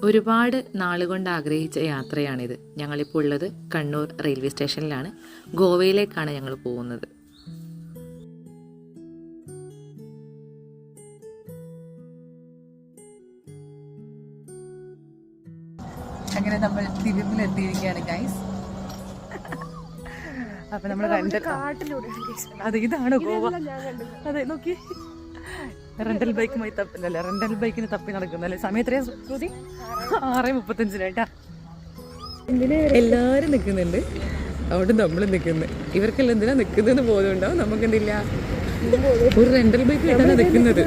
ഒരുപാട് നാളുകൊണ്ട് ആഗ്രഹിച്ച യാത്രയാണിത്. ഞങ്ങളിപ്പോൾ ഉള്ളത് കണ്ണൂർ റെയിൽവേ സ്റ്റേഷനിലാണ്. ഗോവയിലേക്കാണ് ഞങ്ങൾ പോകുന്നത്. അങ്ങനെ നമ്മൾ തിരുമ്പിലെത്തിയിരിക്കുകയാണ് ഗൈസ്. അപ്പൊ നമ്മൾ അതെ, ഇതാണ് ഗോവ. അതെ, നോക്കി റെന്റൽ ബൈക്കുമായി തപ്പില്ലല്ലേ, റെന്റൽ ബൈക്കിന് തപ്പി നടക്കുന്നല്ലേ. സമയം എത്രയാ ശ്രുതി? 6:35 എല്ലാരും നിൽക്കുന്നുണ്ട്, അവിടെ നമ്മൾ നിൽക്കുന്നത്. ഇവർക്കെല്ലാം എന്തിനാ നിൽക്കുന്നതെന്ന് ബോധമുണ്ടാവും, നമുക്കെന്തില്ല. ഒരു റെന്റൽ ബൈക്ക് കിട്ടാനാ നിൽക്കുന്നത്.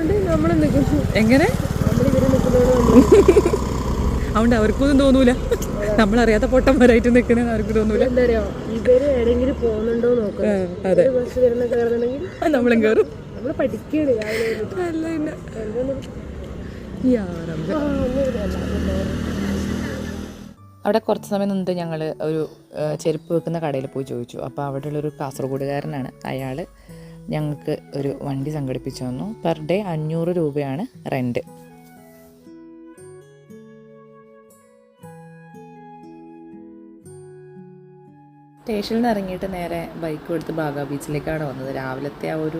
എങ്ങനെ അതുകൊണ്ട് അവർക്കൊന്നും തോന്നൂല, നമ്മളറിയാത്ത പൊട്ടന്മാരായിട്ട് നിൽക്കണെന്ന് അവർക്ക് തോന്നൂല. അതെ, നമ്മളും കയറും. അവിടെ കുറച്ച് സമയം നിന്നിട്ട് ഞങ്ങൾ ഒരു ചെരുപ്പ് വെക്കുന്ന കടയിൽ പോയി ചോദിച്ചു. അപ്പോൾ അവിടെയുള്ളൊരു കാസർഗോഡുകാരനാണ്. അയാൾ ഞങ്ങൾക്ക് ഒരു വണ്ടി സംഘടിപ്പിച്ചു തന്നു. പെർ ഡേ 500 രൂപയാണ് റെൻറ്റ്. സ്റ്റേഷനിൽ നിന്ന് ഇറങ്ങിയിട്ട് നേരെ ബൈക്ക് എടുത്ത് ബാഗ ബീച്ചിലേക്കാണ് വന്നത്. രാവിലത്തെ ആ ഒരു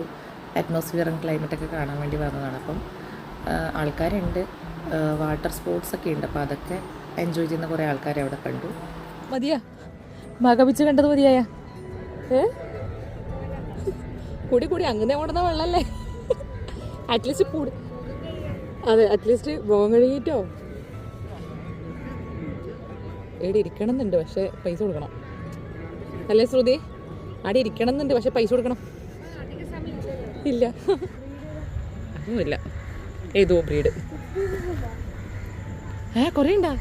അറ്റ്മോസ്ഫിയറും ക്ലൈമറ്റൊക്കെ കാണാൻ വേണ്ടി വന്നതാണ്. അപ്പം ആൾക്കാരുണ്ട്, വാട്ടർ സ്പോർട്സ് ഒക്കെ ഉണ്ട്. അപ്പോൾ അതൊക്കെ എൻജോയ് ചെയ്യുന്ന കുറേ ആൾക്കാരെ അവിടെ കണ്ടു. മതിയാ ബാഗ ബീച്ച് കണ്ടത്? മതിയായ കൂടി കൂടി അങ്ങനെ ഓടുന്ന വെള്ളല്ലേ, അറ്റ്ലീസ്റ്റ് കൂടി. അതെ, അറ്റ്ലീസ്റ്റ് പോകാൻ കഴിയിട്ടോ. എവിടെ ഇരിക്കണം എന്നുണ്ട്, പക്ഷെ പൈസ കൊടുക്കണം അല്ലേ ശ്രുതി? അവിടെ ഇരിക്കണം എന്നുണ്ട്, പക്ഷെ പൈസ കൊടുക്കണം. ഇല്ല, അതൊന്നുമില്ല. ഏതോ ബ്രീഡ് കുറേ ഉണ്ടാ.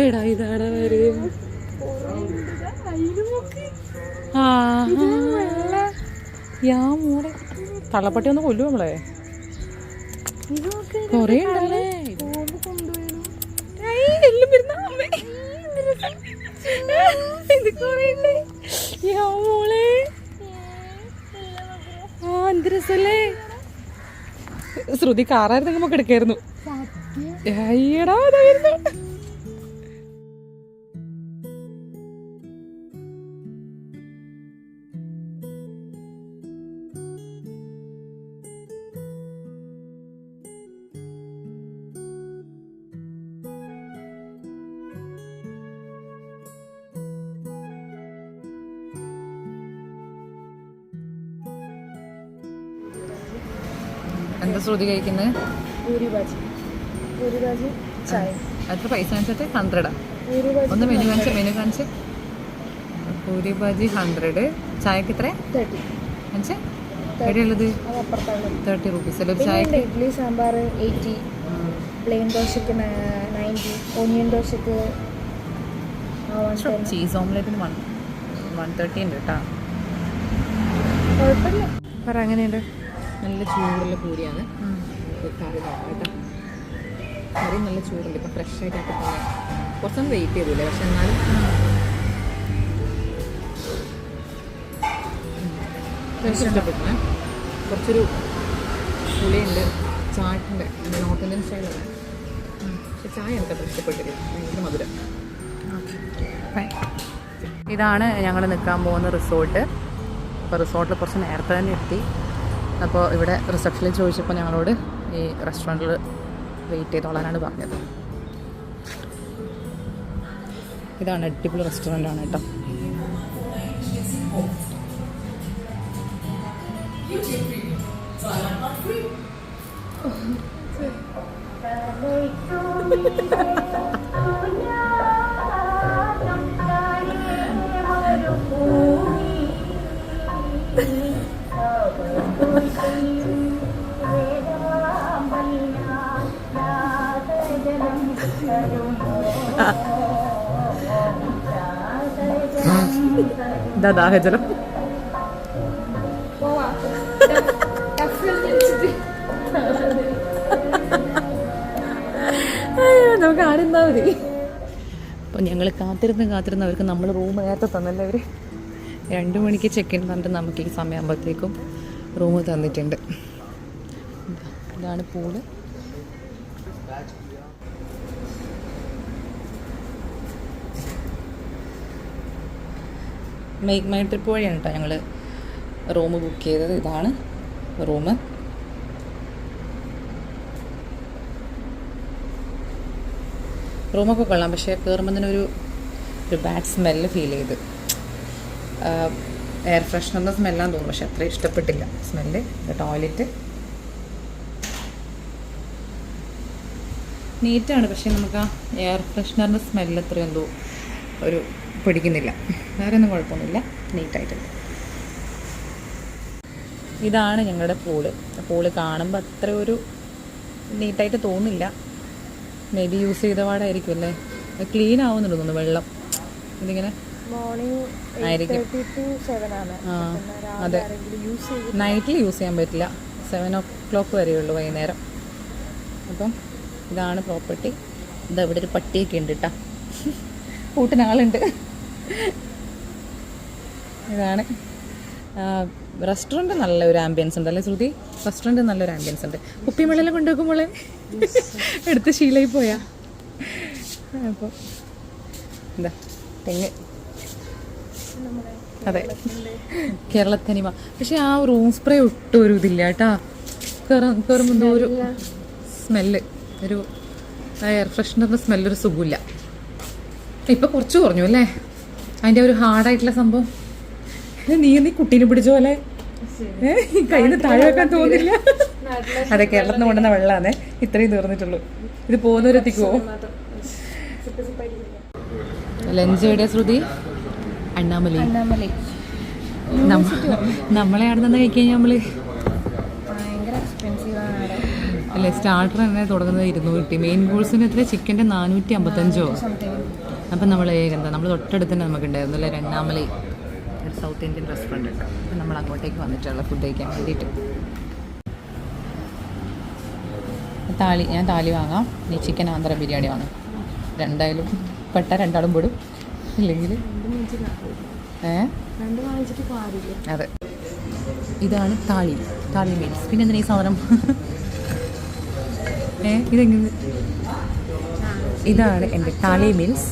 ഏടാ ഇതാടാ വരും. മോളെ തള്ളപ്പട്ടി ഒന്ന് കൊല്ലു നമ്മളെ. കൊറേ ഉണ്ടല്ലേ. ശ്രുതി കാറായിരുന്നു നമുക്ക് എടുക്കായിരുന്നു. അയ്യടാ അതായിരുന്നു. എന്താ ശ്രുതി കഴിക്കുന്നത്? എത്ര പൈസ കാണിച്ചിട്ട്? 100. ഒന്ന് മെനു കാണിച്ച്. പൂരി ബാജി 100. ചായക്ക് എത്ര? 30. എവിടെയുള്ളത്? 30 rupees അല്ലേ ചായക്ക്? ഇഡ്ഡലി സാമ്പാർ 80, പ്ലെയിൻ ദോശക്ക് 90, ഓണിയൻ ദോശക്ക് ചീസ് ഓംലെറ്റിന് 130 ഉണ്ട് കേട്ടോ. കുഴപ്പമില്ല. പറ എങ്ങനെയുണ്ട്? നല്ല ചൂടുള്ള പൂരിയാണ്. കറി നോക്കാം കേട്ടോ. കറി നല്ല ചൂടുണ്ട്. ഇപ്പം ഫ്രഷ് ആയിട്ട് കുറച്ചൊന്നും വെയിറ്റ് ചെയ്തില്ല, പക്ഷെ എന്നാലും ഇഷ്ടപ്പെട്ടേ. കുറച്ചൊരു പുളിയുണ്ട്, ചായത്തിൻ്റെ നോർത്ത് ഇന്ത്യൻ സ്റ്റൈലാണ്. പക്ഷെ ചായ എനിക്കത്ര ഇഷ്ടപ്പെട്ടില്ല, ഭയങ്കര മധുരം. ഇതാണ് ഞങ്ങൾ നിൽക്കാൻ പോകുന്ന റിസോർട്ട്. അപ്പോൾ റിസോർട്ടിൽ കുറച്ച് നേരത്തെ തന്നെ എത്തി. അപ്പോൾ ഇവിടെ റിസപ്ഷനിൽ ചോദിച്ചപ്പോൾ ഞങ്ങളോട് ഈ റെസ്റ്റോറൻറ്റിൽ വെയിറ്റ് ചെയ്തോളാനാണ് പറഞ്ഞത്. ഇതാണ് അടിപൊളി റെസ്റ്റോറൻ്റാണ് കേട്ടോ. ദാഹജലം. നമുക്ക് ആടിരുന്നാ മതി. അപ്പോൾ ഞങ്ങൾ കാത്തിരുന്ന് അവർക്ക് നമ്മൾ റൂം നേരത്തെ തന്നല്ലേ. അവർ 2 മണിക്ക് ചെക്ക് ഇൻ പറഞ്ഞിട്ട് നമുക്ക് ഈ സമയമാകുമ്പോഴത്തേക്കും റൂം തന്നിട്ടുണ്ട്. ഇതാണ് പൂള്. മേക്ക് മൈ ട്രിപ്പ് വഴിയാണ് കേട്ടോ ഞങ്ങൾ റൂം ബുക്ക് ചെയ്തത്. ഇതാണ് റൂം. റൂമൊക്കെ കൊള്ളാം, പക്ഷേ കയറുമ്പോൾ തന്നെ ഒരു ബാഡ് സ്മെല്ല് ഫീൽ ചെയ്ത്. എയർ ഫ്രഷ്നറിൻ്റെ സ്മെല്ലാന്ന് തോന്നുന്നു, പക്ഷെ അത്ര ഇഷ്ടപ്പെട്ടില്ല സ്മെല്ല്. ടോയ്ലറ്റ് നീറ്റാണ്, പക്ഷേ നമുക്ക് ആ എയർ ഫ്രഷ്നറിൻ്റെ സ്മെല്ല് അത്ര എന്തോ ഒരു പിടിക്കുന്നില്ല. വേറെ ഒന്നും കുഴപ്പമൊന്നുമില്ല, നീറ്റായിട്ടുണ്ട്. ഇതാണ് ഞങ്ങളുടെ പൂള് കാണുമ്പോൾ അത്ര ഒരു നീറ്റായിട്ട് തോന്നില്ല. മേ ബി യൂസ് ചെയ്ത പാടായിരിക്കും അല്ലേ. ക്ലീൻ ആവുന്നുണ്ട് തോന്നുന്നു വെള്ളം. ഇതിങ്ങനെ ആയിരിക്കും. അതെ, നൈറ്റിൽ യൂസ് ചെയ്യാൻ പറ്റില്ല. 7 o'clock വരെയുള്ളൂ വൈകുന്നേരം. അപ്പം ഇതാണ് പ്രോപ്പർട്ടി. ഇതാ ഇവിടെ ഒരു പട്ടിയൊക്കെ ഉണ്ട് കേട്ടോ, കൂട്ടിനാളുണ്ട്. ഇതാണ് റെസ്റ്റോറൻറ്റ്. നല്ലൊരു ആംബിയൻസ് ഉണ്ട് അല്ലേ ശ്രുതി? റെസ്റ്റോറൻറ്റ് നല്ലൊരു ആംബിയൻസ് ഉണ്ട്. കുപ്പിയും വെള്ളം കൊണ്ടുവെക്കുമ്പോൾ എടുത്ത് ശീലമായി പോയാ. അപ്പോൾ എന്താ തെങ്ങ്, അതെ, കേരളത്തനിമ. പക്ഷെ ആ റൂം സ്പ്രേ ഒട്ടും ഒരു ഇതില്ല കേട്ടാ. കയറുമ്പോൾ എന്തോ ഒരു സ്മെല്ല്, ഒരു എയർ ഫ്രഷ്നറിൻ്റെ സ്മെല്ലൊരു സുഖമില്ല. ഇപ്പം കുറച്ച് കുറഞ്ഞു അല്ലേ അതിൻ്റെ ഒരു ഹാർഡായിട്ടുള്ള സംഭവം. നീ കുട്ടീനെ പിടിച്ച പോലെ കയ്യിൽ നിന്ന് താഴെ വെക്കാൻ തോന്നില്ല. അതെ, കേരളത്തിൽ നിന്ന് കൊണ്ടുവന്ന വെള്ളമാണ് ഇത്രയും തീർന്നിട്ടുള്ളൂ. ഇത് പോകുന്നവരെത്തിക്കുമോ? ലഞ്ച് എവിടെയാ ശ്രുതി? അണ്ണാമലൈ. നമ്മളെ അവിടെ നിന്ന് കഴിക്കാൻ നമ്മള് അല്ലേ. സ്റ്റാർട്ടർ തന്നെ തുടങ്ങുന്നത് 200. മെയിൻ കോഴ്സിന് എത്ര? ചിക്കൻ്റെ 455. അപ്പം നമ്മൾ എന്താ നമ്മൾ തൊട്ടടുത്ത് തന്നെ നമുക്കുണ്ടായിരുന്നു അല്ലേ അണ്ണാമലൈ, ഒരു സൗത്ത് ഇന്ത്യൻ റെസ്റ്റോറൻറ്റ് ഉണ്ട്. അപ്പം നമ്മൾ അങ്ങോട്ടേക്ക് വന്നിട്ടുള്ള ഫുഡ് കഴിക്കാൻ വേണ്ടിയിട്ട്. ഞാൻ താലി വാങ്ങാം, നീ ചിക്കൻ ആന്ധ്ര ബിരിയാണി വാങ്ങാം. രണ്ടായാലും പെട്ട രണ്ടാളും പെടും, ഇല്ലെങ്കിൽ അതെ. ഇതാണ് താലി മീൽസ്. പിന്നെ എന്തിനാ ഈ സാധനം? ഇതെങ്ങനെ? ഇതാണ് എൻ്റെ താലി മീൽസ്.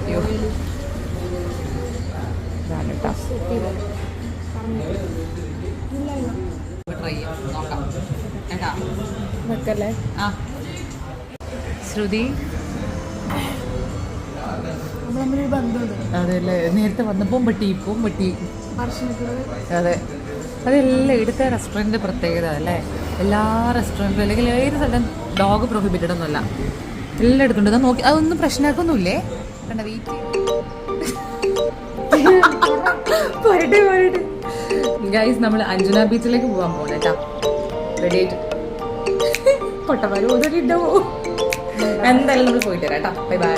അയ്യോ, ഇതാണ് കേട്ടോ. ട്രൈ ചെയ്യാം, നോക്കാം കേട്ടാ. വെക്കല്ലേ? ആ ശ്രുതി, അതെല്ലേ നേരത്തെ വന്നപ്പോൾ പട്ടി, ഇപ്പം പട്ടി. അതെ, അതെല്ലാം ഇവിടുത്തെ റെസ്റ്റോറൻറ്റിൻ്റെ പ്രത്യേകത അല്ലേ. എല്ലാ റെസ്റ്റോറൻറ്റിലും അല്ലെങ്കിൽ ഏത് സ്ഥലം ഡോഗ് പ്രൊഹിബിറ്റഡ് ഒന്നുമല്ല, എല്ലാം എടുത്തുണ്ട്. അതാ നോക്കി, അതൊന്നും പ്രശ്നമാക്കൊന്നുമില്ലേ. കണ്ട വീട്ടിൽ പോരട്ടെ. ഗൈസ്, നമ്മൾ അഞ്ജന ബീച്ചിലേക്ക് പോകാൻ പോകണം കേട്ടോ. റെഡി ആയിട്ട് പൊട്ടമാര് ഉണ്ടാവോ? എന്തായാലും നമ്മൾ പോയിട്ട് വരാം കേട്ടോ. Bye bye.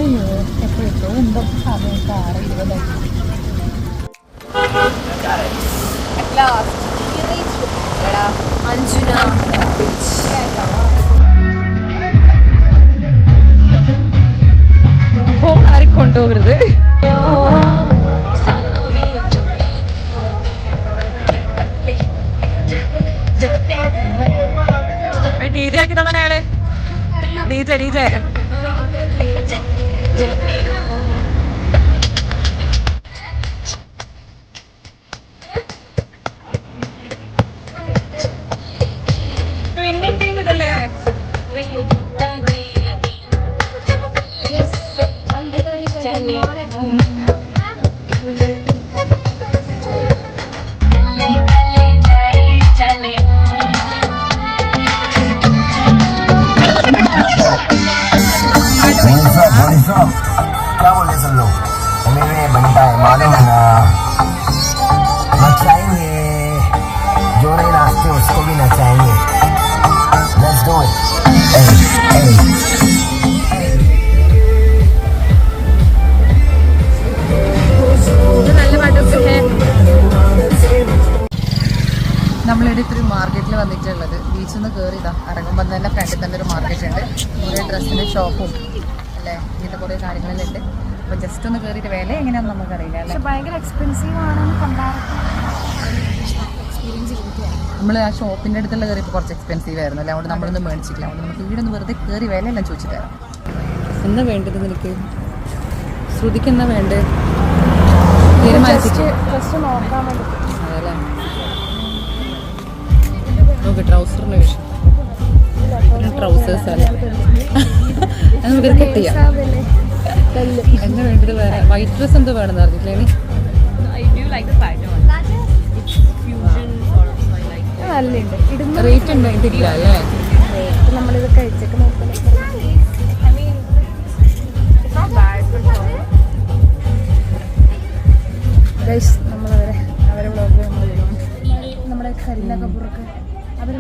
അയ്യോ, എപ്പോഴെപ്പോഴും എന്തോ സമയം 6:20. അഞ്ജന ആരും കൊണ്ടുപോകരുത്. ഡീജാക്കി തന്നെ അയാള് ഡീജ क्या बोले सब लोग? हमें बनता है मालूम है ना, नचाएंगे जो नहीं नाचते उसको भी नचाएंगे. Let's do it. നമ്മളിവിടെ ഇപ്പോൾ ഒരു മാർക്കറ്റിൽ വന്നിട്ടുള്ളത്. ബീച്ചിൽ നിന്ന് കയറിയതാ, ഇറങ്ങുമ്പോൾ തന്നെ ഫ്രണ്ടിൽ തന്നെ ഒരു മാർക്കറ്റ് ഉണ്ട്. കുറേ ഡ്രസ്സിൻ്റെ ഷോപ്പും അല്ലേ, ഇങ്ങനത്തെ കുറേ കാര്യങ്ങളെല്ലാം ഉണ്ട്. അപ്പോൾ ജസ്റ്റ് ഒന്ന് കയറിയിട്ട് വില എങ്ങനെയാണെന്ന് നമുക്കറിയില്ല അല്ലേ. ഭയങ്കര എക്സ്പെൻസീവ് ആണെന്ന് എക്സ്പീരിയൻസ് കിട്ടിയാണ്. നമ്മൾ ആ ഷോപ്പിൻ്റെ അടുത്തുള്ള കയറിയപ്പോൾ കുറച്ച് എക്സ്പെൻസീവ് ആയിരുന്നു അല്ലേ, അതുകൊണ്ട് നമ്മളൊന്നും മേടിച്ചിട്ടില്ല. അതുകൊണ്ട് നമുക്ക് ഇവിടെ ഒന്ന് വെറുതെ കയറി വിലയെല്ലാം ചോദിച്ചിട്ട് തരാം. എന്നാ വേണ്ടത് നിനക്ക്? ശ്രുതിക്ക് എന്നാ വേണ്ടത്? തീരുമാനിച്ചിട്ട് നോക്കാൻ വേണ്ടി അതല്ലേ. നോക്ക് ട്രൗസറിന് വിഷയം, ട്രൗസേഴ്സ് അല്ല നമുക്ക് കട്ട് ചെയ്യാം. എന്നാ വേണ്ടത്? വേറെ വൈറ്റ് ഡ്രസ് എന്തോ വേണമെന്ന് അറിഞ്ഞിട്ടില്ലേ? നല്ലുണ്ട്. ഇടുന്ന റേറ്റ് ഉണ്ട് ഇതില്ല അല്ലേ? റേറ്റ് നമ്മളിത് കഴിച്ചൊക്കെ നോക്കുന്നത്. നമ്മളവരെ വ്ളോഗ് നമ്മുടെ കരീന കപൂറൊക്കെ അവരെ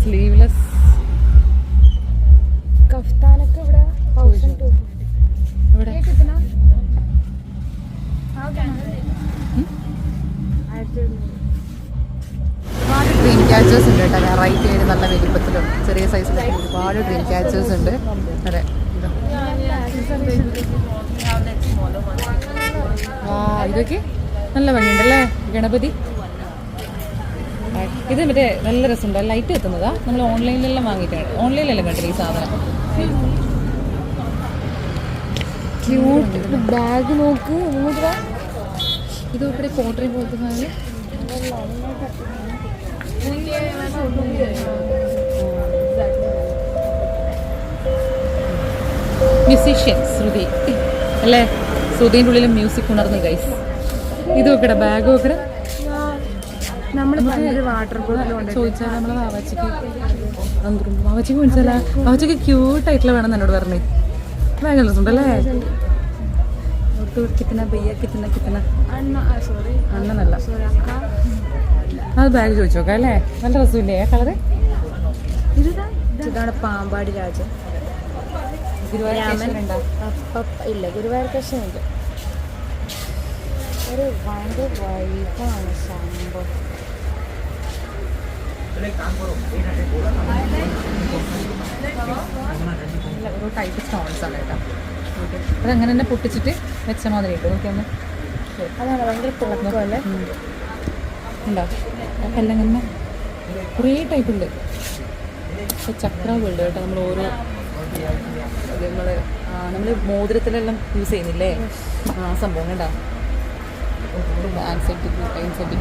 സ്ലീവ്ലെസ് കഫ്താനൊക്കെ ഇവിടെ ഇവിടെ ഒരുപാട് ഡ്രീം ക്യാച്ചേഴ്സ് ഉണ്ട് കേട്ടോ. വെറൈറ്റി ആയിട്ട് നല്ല വലിപ്പത്തിലും ചെറിയ സൈസിലൊക്കെ ഒരുപാട് ഡ്രീം ക്യാച്ചേഴ്സ് ഉണ്ട്. അതെ, ഇതൊക്കെ നല്ല ഭംഗിയുണ്ടല്ലേ ഗണപതി. ഇത് മറ്റേ നല്ല രസമുണ്ട്, ലൈറ്റ് എത്തുന്നതാ. നമ്മൾ ഓൺലൈനിലെല്ലാം വാങ്ങിയിട്ടാണ്, ഓൺലൈനിലെല്ലാം കണ്ടില്ല ഈ സാധനം. ക്യൂട്ട് ബാഗ് നോക്ക്. ഇത് ഇവിടെ പോട്ടറി പോലത്തെ സാധനം. മ്യൂസീഷ്യൻ ശ്രുതി അല്ലേ, ശ്രുതിൻ്റെ ഉള്ളിൽ മ്യൂസിക് ഉണർന്നു ഗൈസ്. ഇത് നോക്കട്ടെ, ബാഗ് നോക്കട്ടെ. നമ്മൾ വാട്ടർ ബോട്ടിൽ ചോദിച്ചാൽ നമ്മളെ വാവച്ചിക്ക് മേടിച്ചാലാ? വാവച്ചിക്ക് ക്യൂട്ടായിട്ടുള്ള വേണം എന്നോട് പറഞ്ഞേ. ഭയങ്കര രസമുണ്ടല്ലേ? കിത്തന ബയ്യ കിത്തന കിത്തന അണ്ണനല്ല, അത് ബാഗ് ചോദിച്ചു നോക്കാം അല്ലേ. നല്ല രസമില്ലേ ആ കളറ്? ഇതാണ് പാമ്പാടി രാജൻ. ഇല്ല, ഗുരുവായൂർ കൃഷ്ണനുണ്ട്. ഒരു ഭയങ്കര വൈബാണ് സംഭവം. ഒരു ടൈപ്പ് സ്റ്റോൺസ് ആണ് കേട്ടോ. അതങ്ങനെ തന്നെ പൊട്ടിച്ചിട്ട് വെച്ച മാതിരി ഉണ്ട്. നോക്കിയൊന്ന് അതാണ് ഭയങ്കര തിളക്കമല്ലേ ഉണ്ടോ? ആ കല്ലങ്ങനെ കുറേ ടൈപ്പ് ഉണ്ട്. ചക്രമുണ്ട് കേട്ടോ. നമ്മൾ ഓരോ നമ്മൾ മോതിരത്തിലെല്ലാം യൂസ് ചെയ്യുന്നില്ലേ ആ സംഭവം കണ്ടോ. ആൻസൈറ്റി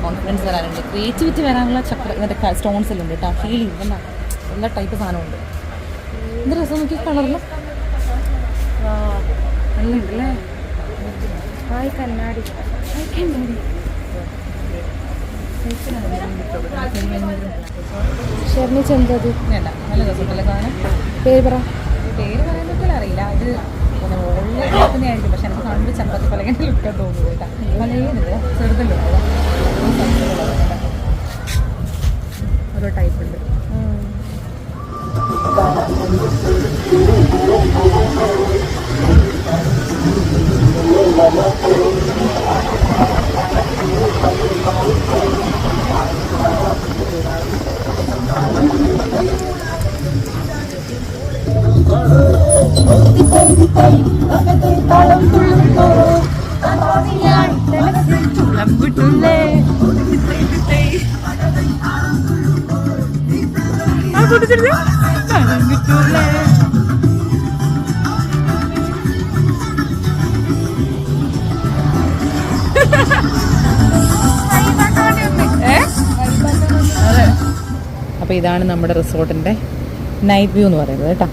കോൺഫിഡൻസ് വരാനുണ്ട്, ക്രിയേറ്റിവിറ്റി വരാനുള്ള ചക്ര മറ്റേ സ്റ്റോൺസ് എല്ലാം ഉണ്ട് കേട്ടോ. ഫീലിംഗ് കണ്ട എല്ലാ ടൈപ്പ് സാധനമുണ്ട്. എന്ത് രസം നോക്കി കളറിലും നല്ല ഉണ്ടല്ലേ. ഹായ് കണ്ണാടി. ഷെർണി ചെന്തത് വേണ്ട, നല്ല രസമുണ്ടല്ലേ സാധനം. പേര് പറ. പേര് പറയാനൊക്കെ അറിയില്ല. ഇത് ഓൺലൈൻ ആയിരിക്കും, പക്ഷെ എനിക്ക് കണ്ട് ചപ്പാത്തി പലകേണ്ട ലുക്കാൻ തോന്നുന്നു കേട്ടോ. പലയുന്നില്ല, ചെറുതല്ലോ ഓരോ ടൈപ്പ് ഉണ്ട്. അപ്പോൾ ഇതാണ് നമ്മുടെ റിസോർട്ടിൻ്റെ നൈറ്റ് വ്യൂ എന്ന് പറയുന്നത് കേട്ടോ.